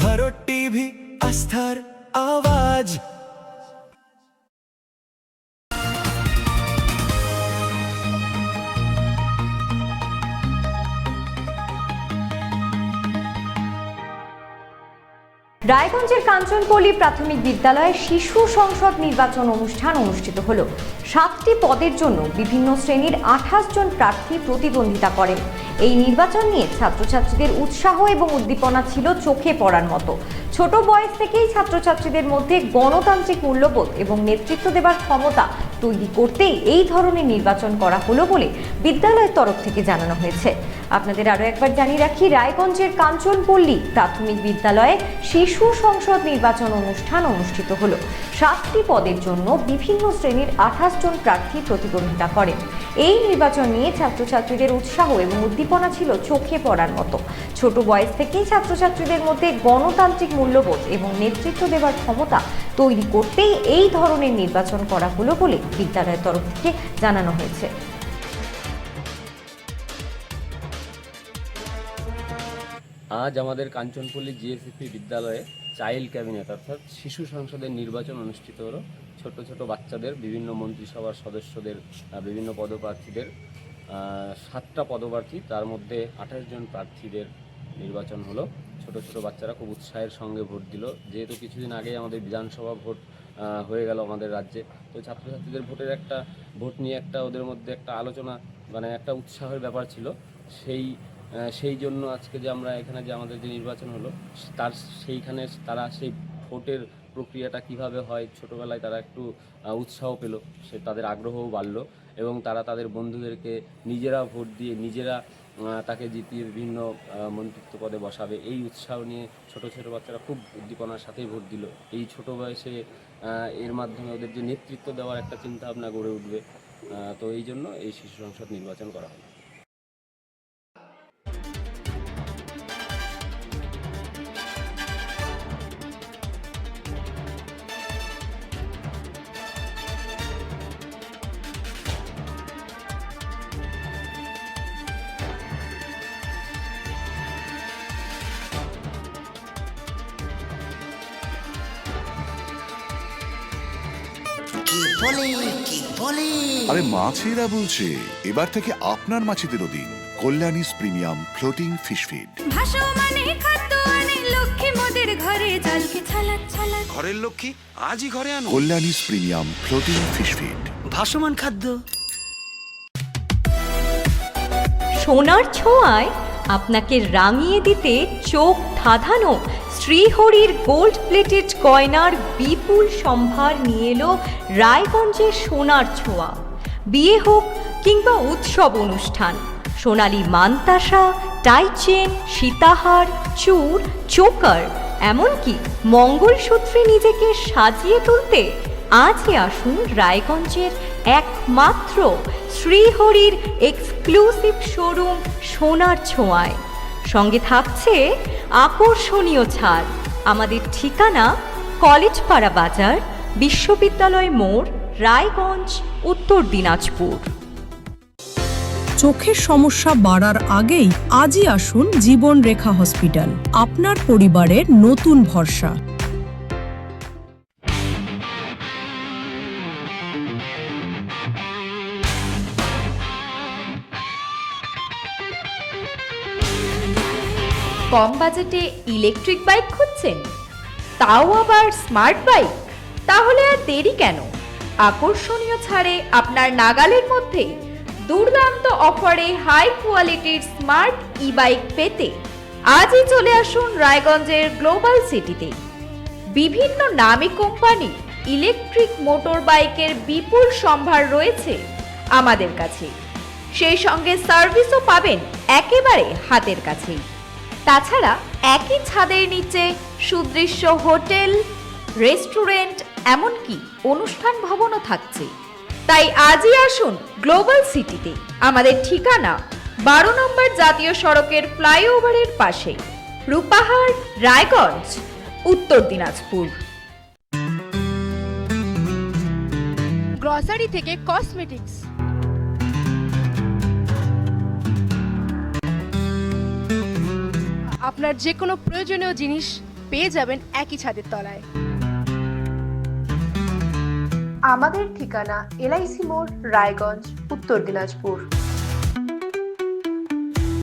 Bharat TV, আস্থার আওয়াজ। রায়গঞ্জের কাঞ্চনপল্লী প্রাথমিক বিদ্যালয়ে শিশু সংসদ নির্বাচন অনুষ্ঠান অনুষ্ঠিত হলো। 7টি পদের জন্য বিভিন্ন শ্রেণীর 28 জন প্রার্থী প্রতিদ্বন্দ্বিতা করেন। এই নির্বাচন নিয়ে ছাত্রছাত্রীদের উৎসাহ এবং উদ্দীপনা ছিল চোখে পড়ার মতো। ছোট বয়স থেকেই ছাত্রছাত্রীদের মধ্যে গণতান্ত্রিক মূল্যবোধ এবং নেতৃত্ব দেবার ক্ষমতা তৈরি করতেই এই ধরনের নির্বাচন করা হলো বলে বিদ্যালয়ের তরফ থেকে জানানো হয়েছে। আপনাদের আরও একবার জানিয়ে রাখি, রায়গঞ্জের কাঞ্চনপল্লী প্রাথমিক বিদ্যালয়ে শিশু সংসদ নির্বাচন অনুষ্ঠান অনুষ্ঠিত হলো। 7টি পদের জন্য বিভিন্ন শ্রেণীর 28 জন প্রার্থী প্রতিদ্বন্দ্বিতা করেন। এই নির্বাচন নিয়ে ছাত্রছাত্রীদের উৎসাহ এবং উদ্দীপনা ছিল চোখে পড়ার মতো। ছোট বয়স থেকেই ছাত্রছাত্রীদের মধ্যে গণতান্ত্রিক মূল্যবোধ এবং নেতৃত্ব দেবার ক্ষমতা তৈরি করতেই এই ধরনের নির্বাচন করা হলো বলে বিদ্যালয়ের তরফ থেকে জানানো হয়েছে। আজ আমাদের কাঞ্চনপল্লী জিএসএফপি বিদ্যালয়ে চাইল্ড ক্যাবিনেট অর্থাৎ শিশু সংসদের নির্বাচন অনুষ্ঠিত হলো। ছোট ছোট বাচ্চাদের, বিভিন্ন মন্ত্রিসভার সদস্যদের, বিভিন্ন পদপ্রার্থীদের 7টা পদপ্রার্থী, তার মধ্যে 28 জন প্রার্থীদের নির্বাচন হলো। ছোট ছোট বাচ্চারা খুব উৎসাহের সঙ্গে ভোট দিল। যেহেতু কিছুদিন আগেই আমাদের বিধানসভা ভোট হয়ে গেল আমাদের রাজ্যে, তো ছাত্রছাত্রীদের ভোট নিয়ে একটা ওদের মধ্যে একটা আলোচনা, মানে একটা উৎসাহের ব্যাপার ছিল। সেই জন্য আজকে যে আমরা এখানে যে আমাদের যে নির্বাচন হলো, সেইখানে তারা সেই ভোটের প্রক্রিয়াটা কিভাবে হয়, ছোটোবেলায় তারা একটু উৎসাহ পেল, তাদের আগ্রহও বাড়লো এবং তারা তাদের বন্ধুদেরকে নিজেরা ভোট দিয়ে নিজেরা তাকে জিতিয়ে বিভিন্ন মন্ত্রিত্ব পদে বসাবে, এই উৎসাহ নিয়ে ছোট ছোট বাচ্চারা খুব উদ্দীপনার সাথেই ভোট দিল। এই ছোট বয়সে এর মাধ্যমে ওদের যে নেতৃত্ব দেওয়ার একটা চিন্তাভাবনা গড়ে উঠবে, তো এই জন্য এই শিশু সংসদ নির্বাচন করা হয়। আরে মাছেরা বলছে, এবার থেকে আপনার মাছেদেরও দিন কল্যাণীস প্রিমিয়াম ফ্লোটিং ফিশ ফিড। ঘরের লক্ষ্মী আজই ঘরে আনো কল্যাণীস প্রিমিয়াম ফ্লোটিং ফিশ ফিড, ভাসমান খাদ্য। সোনার ছোঁয়ায় আপনাকে রাঙিয়ে দিতে চোখ ধাঁধানো শ্রীহরির গোল্ড প্লেটেড গয়নার বিপুল সম্ভার নিয়ে এলো রায়গঞ্জের সোনার ছোঁয়া। বিয়ে হোক কিংবা উৎসব অনুষ্ঠান, সোনালী মানতাসা, টাইচেন, সীতাহার, চূড়, চোকার, এমনকি মঙ্গলসূত্রে নিজেকে সাজিয়ে তুলতে আজই আসুন রায়গঞ্জের একমাত্র শ্রীহরির এক্সক্লুসিভ শোরুম সোনার ছোঁয়ায়। সঙ্গে থাকছে আকর্ষণীয় ছাড়। আমাদের ঠিকানা কলেজপাড়া বাজার, বিশ্ববিদ্যালয় মোড়, রায়গঞ্জ, উত্তর দিনাজপুর। চোখের সমস্যা বাড়ার আগেই আজই আসুন জীবন রেখা হসপিটাল, আপনার পরিবারের নতুন ভরসা। কম বাজেটে ইলেকট্রিক বাইক খুঁজছেন, তাও আবার স্মার্ট বাইক? তাহলে আর দেরি কেন? আকর্ষণীয় ছাড়ে আপনার নাগালের মধ্যেই দুর্দান্ত অফারে হাই কোয়ালিটির স্মার্ট ই বাইক পেতে আজই চলে আসুন রায়গঞ্জের গ্লোবাল সিটিতে। বিভিন্ন নামী কোম্পানি ইলেকট্রিক মোটর বাইকের বিপুল সম্ভার রয়েছে আমাদের কাছে। সেই সঙ্গে সার্ভিসও পাবেন একেবারে হাতের কাছেই। তাছাড়া একই ছাদের নিচে সুদৃশ্য হোটেল, রেস্টুরেন্ট, এমনকি অনুষ্ঠান ভবনও থাকছে। তাই আজই আসুন গ্লোবাল সিটিতে। আমাদের ঠিকানা 12 নম্বর জাতীয় সড়কের ফ্লাইওভারের পাশে, রূপাহার, রায়গঞ্জ, উত্তর দিনাজপুর। গ্রসারি থেকে কসমেটিক্স, আপনার যে কোনো প্রয়োজনীয় জিনিস পেয়ে যাবেন একই ছাদের তলায়। আমাদের ঠিকানা LIC মোড়, রায়গঞ্জ, উত্তর দিনাজপুর।